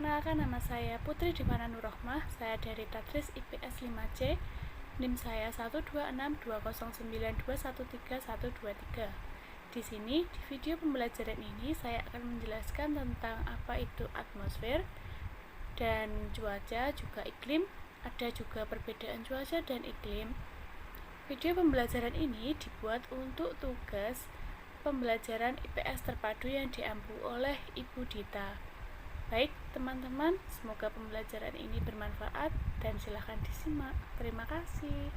Perkenalkan, nama saya Putri Divana Nurrohmah. Saya dari Tatris IPS 5C. NIM saya 12620921313. Di sini, di video pembelajaran ini saya akan menjelaskan tentang apa itu atmosfer dan cuaca, juga iklim. Ada juga perbedaan cuaca dan iklim. Video pembelajaran ini dibuat untuk tugas pembelajaran IPS terpadu yang diampu oleh Ibu Dita. Baik teman-teman, semoga pembelajaran ini bermanfaat dan silahkan disimak. Terima kasih.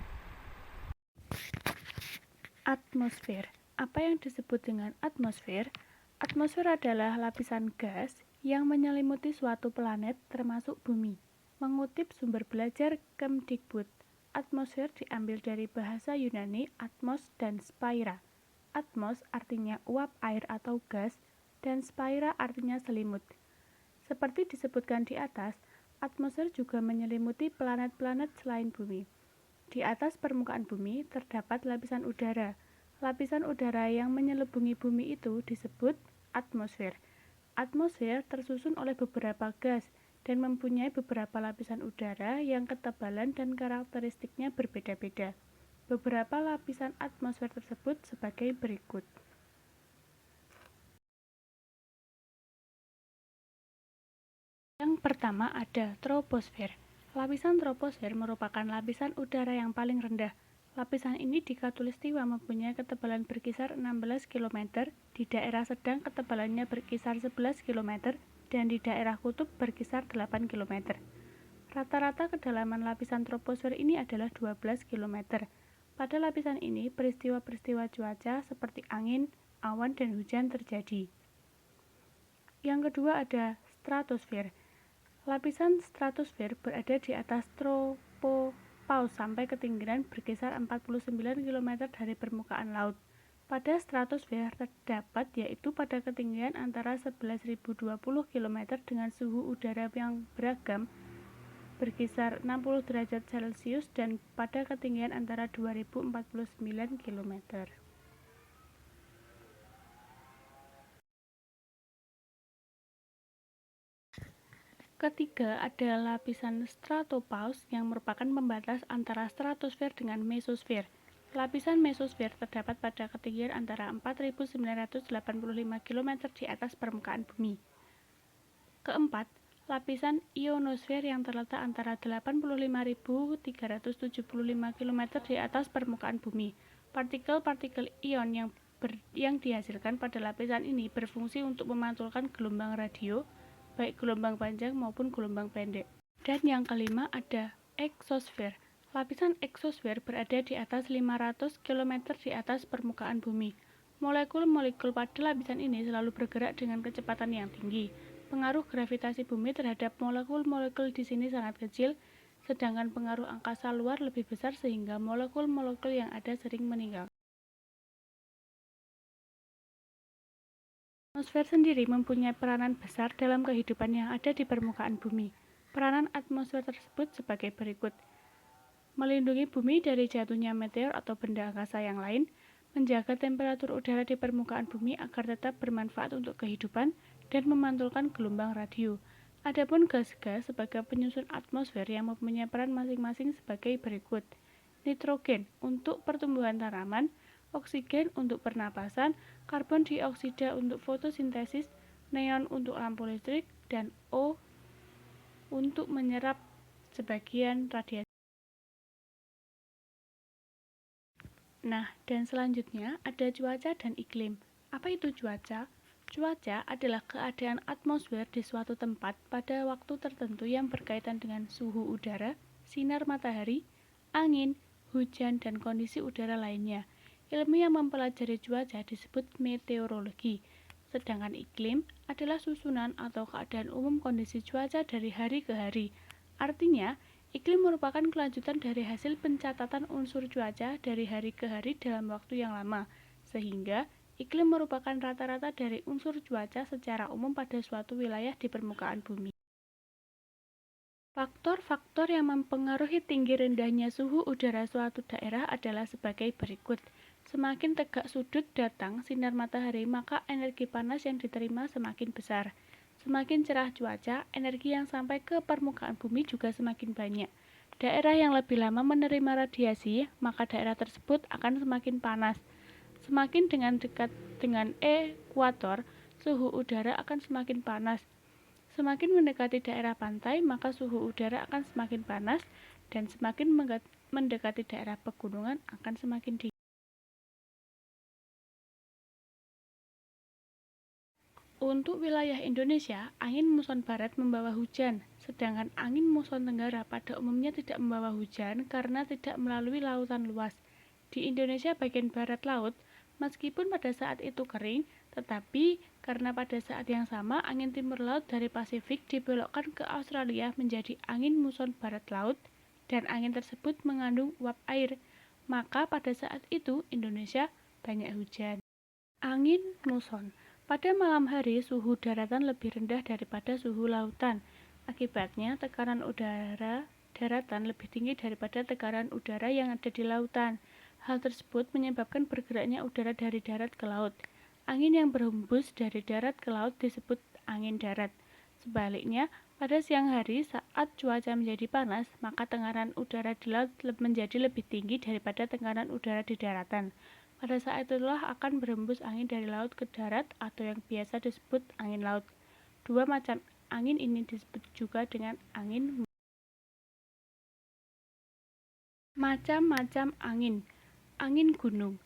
Atmosfer. Apa yang disebut dengan atmosfer? Atmosfer adalah lapisan gas yang menyelimuti suatu planet termasuk bumi. Mengutip sumber belajar Kemdikbud, atmosfer diambil dari bahasa Yunani atmos dan spaira. Atmos artinya uap air atau gas dan spaira artinya selimut. Seperti disebutkan di atas, atmosfer juga menyelimuti planet-planet selain bumi. Di atas permukaan bumi terdapat lapisan udara. Lapisan udara yang menyelubungi bumi itu disebut atmosfer. Atmosfer tersusun oleh beberapa gas dan mempunyai beberapa lapisan udara yang ketebalan dan karakteristiknya berbeda-beda. Beberapa lapisan atmosfer tersebut sebagai berikut. Yang pertama ada troposfer. Lapisan troposfer merupakan lapisan udara yang paling rendah. Lapisan ini di Khatulistiwa mempunyai ketebalan berkisar 16 km, di daerah sedang ketebalannya berkisar 11 km, dan di daerah kutub berkisar 8 km. Rata-rata kedalaman lapisan troposfer ini adalah 12 km. Pada lapisan ini, peristiwa-peristiwa cuaca seperti angin, awan, dan hujan terjadi. Yang kedua ada stratosfer. Lapisan stratosfer berada di atas tropopause sampai ketinggian berkisar 49 km dari permukaan laut. Pada stratosfer terdapat yaitu pada ketinggian antara 11.020 km dengan suhu udara yang beragam berkisar 60 derajat Celcius dan pada ketinggian antara 2049 km. Ketiga ada lapisan stratopause yang merupakan pembatas antara stratosfer dengan mesosfer. Lapisan mesosfer terdapat pada ketinggian antara 4.985 km di atas permukaan bumi. Keempat, lapisan ionosfer yang terletak antara 85.375 km di atas permukaan bumi. Partikel-partikel ion yang dihasilkan pada lapisan ini berfungsi untuk memantulkan gelombang radio, baik gelombang panjang maupun gelombang pendek. Dan yang kelima ada eksosfer. Lapisan eksosfer berada di atas 500 km di atas permukaan bumi. Molekul-molekul pada lapisan ini selalu bergerak dengan kecepatan yang tinggi. Pengaruh gravitasi bumi terhadap molekul-molekul di sini sangat kecil, sedangkan pengaruh angkasa luar lebih besar sehingga molekul-molekul yang ada sering meninggal. Atmosfer sendiri mempunyai peranan besar dalam kehidupan yang ada di permukaan bumi. Peranan atmosfer tersebut sebagai berikut. Melindungi bumi dari jatuhnya meteor atau benda angkasa yang lain, menjaga temperatur udara di permukaan bumi agar tetap bermanfaat untuk kehidupan, dan memantulkan gelombang radio. Adapun gas-gas sebagai penyusun atmosfer yang mempunyai peran masing-masing sebagai berikut. Nitrogen untuk pertumbuhan tanaman, oksigen untuk pernapasan, karbon dioksida untuk fotosintesis, neon untuk lampu listrik, dan O untuk menyerap sebagian radiasi. Nah, dan selanjutnya ada cuaca dan iklim. Apa itu cuaca? Cuaca adalah keadaan atmosfer di suatu tempat pada waktu tertentu yang berkaitan dengan suhu udara, sinar matahari, angin, hujan, dan kondisi udara lainnya. Ilmu yang mempelajari cuaca disebut meteorologi, sedangkan iklim adalah susunan atau keadaan umum kondisi cuaca dari hari ke hari. Artinya, iklim merupakan kelanjutan dari hasil pencatatan unsur cuaca dari hari ke hari dalam waktu yang lama, sehingga iklim merupakan rata-rata dari unsur cuaca secara umum pada suatu wilayah di permukaan bumi. Faktor-faktor yang mempengaruhi tinggi rendahnya suhu udara suatu daerah adalah sebagai berikut. Semakin tegak sudut datang sinar matahari, maka energi panas yang diterima semakin besar. Semakin cerah cuaca, energi yang sampai ke permukaan bumi juga semakin banyak. Daerah yang lebih lama menerima radiasi, maka daerah tersebut akan semakin panas. Semakin dekat dengan ekuator, suhu udara akan semakin panas. Semakin mendekati daerah pantai, maka suhu udara akan semakin panas, dan semakin mendekati daerah pegunungan akan semakin dingin. Untuk wilayah Indonesia, angin muson barat membawa hujan, sedangkan angin muson tenggara pada umumnya tidak membawa hujan karena tidak melalui lautan luas. Di Indonesia bagian barat laut, meskipun pada saat itu kering, tetapi karena pada saat yang sama angin timur laut dari Pasifik dibelokkan ke Australia menjadi angin muson barat laut, dan angin tersebut mengandung uap air, maka pada saat itu Indonesia banyak hujan. Angin muson. Pada malam hari, suhu daratan lebih rendah daripada suhu lautan. Akibatnya, tekanan udara daratan lebih tinggi daripada tekanan udara yang ada di lautan. Hal tersebut menyebabkan bergeraknya udara dari darat ke laut. Angin yang berhembus dari darat ke laut disebut angin darat. Sebaliknya, pada siang hari saat cuaca menjadi panas, maka tekanan udara di laut menjadi lebih tinggi daripada tekanan udara di daratan. Pada saat itulah akan berhembus angin dari laut ke darat atau yang biasa disebut angin laut. Dua macam angin ini disebut juga dengan angin. Macam-macam angin. Angin gunung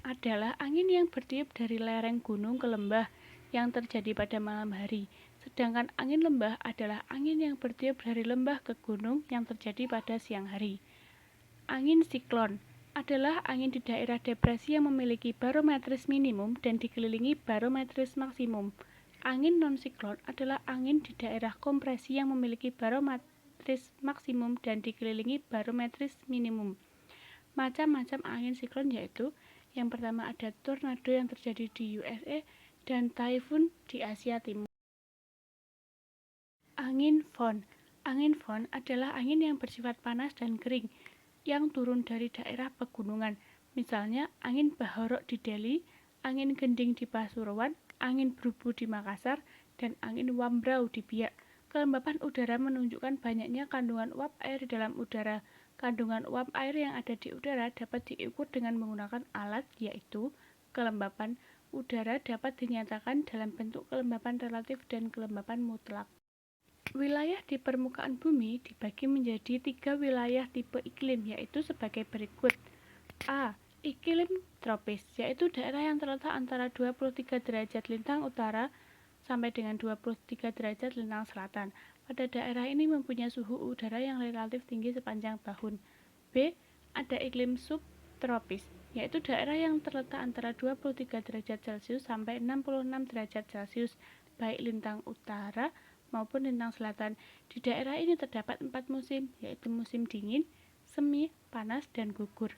adalah angin yang bertiup dari lereng gunung ke lembah yang terjadi pada malam hari. Sedangkan angin lembah adalah angin yang bertiup dari lembah ke gunung yang terjadi pada siang hari. Angin siklon adalah angin di daerah depresi yang memiliki barometris minimum dan dikelilingi barometris maksimum. Angin non-siklon adalah angin di daerah kompresi yang memiliki barometris maksimum dan dikelilingi barometris minimum. Macam-macam angin siklon yaitu yang pertama ada tornado yang terjadi di USA dan typhoon di Asia Timur. Angin Fon. Angin Fon adalah angin yang bersifat panas dan kering yang turun dari daerah pegunungan, misalnya angin Bahorok di Delhi, angin Gending di Pasuruan, angin Brubu di Makassar, dan angin Wambrau di Biak. Kelembapan udara menunjukkan banyaknya kandungan uap air di dalam udara. Kandungan uap air yang ada di udara dapat diukur dengan menggunakan alat, yaitu kelembapan udara dapat dinyatakan dalam bentuk kelembapan relatif dan kelembapan mutlak. Wilayah di permukaan bumi dibagi menjadi 3 wilayah tipe iklim, yaitu sebagai berikut. A. Iklim tropis, yaitu daerah yang terletak antara 23 derajat lintang utara sampai dengan 23 derajat lintang selatan. Pada daerah ini mempunyai suhu udara yang relatif tinggi sepanjang tahun. B. Ada iklim subtropis, yaitu daerah yang terletak antara 23 derajat Celcius sampai 66 derajat Celcius, baik lintang utara maupun lintang selatan. Di daerah ini terdapat 4 musim, yaitu musim dingin, semi, panas, dan gugur.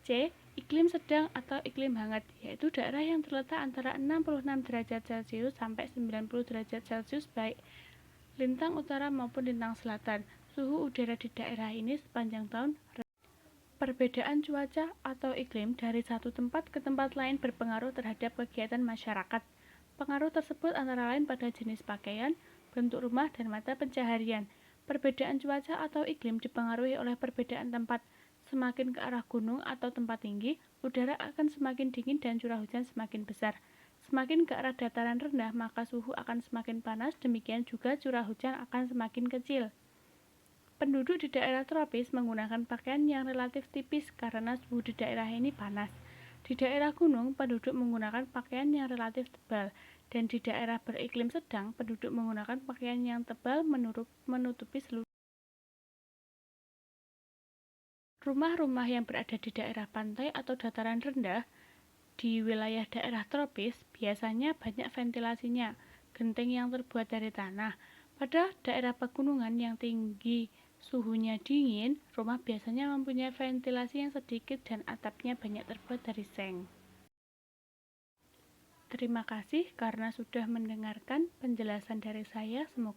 C. Iklim sedang atau iklim hangat, yaitu daerah yang terletak antara 66 derajat Celcius sampai 90 derajat Celcius, baik lintang utara maupun lintang selatan. Suhu udara di daerah ini sepanjang tahun. Perbedaan cuaca atau iklim dari satu tempat ke tempat lain berpengaruh terhadap kegiatan masyarakat. Pengaruh tersebut antara lain pada jenis pakaian, bentuk rumah, dan mata pencaharian. Perbedaan cuaca atau iklim dipengaruhi oleh perbedaan tempat. Semakin ke arah gunung atau tempat tinggi, udara akan semakin dingin dan curah hujan semakin besar. Semakin ke arah dataran rendah, maka suhu akan semakin panas, demikian juga curah hujan akan semakin kecil. Penduduk di daerah tropis menggunakan pakaian yang relatif tipis karena suhu di daerah ini panas. Di daerah gunung, penduduk menggunakan pakaian yang relatif tebal, dan di daerah beriklim sedang, penduduk menggunakan pakaian yang tebal menutupi seluruh. Rumah-rumah yang berada di daerah pantai atau dataran rendah di wilayah daerah tropis biasanya banyak ventilasinya, genteng yang terbuat dari tanah. Pada daerah pegunungan yang tinggi suhunya dingin, rumah biasanya mempunyai ventilasi yang sedikit dan atapnya banyak terbuat dari seng. Terima kasih karena sudah mendengarkan penjelasan dari saya. Semoga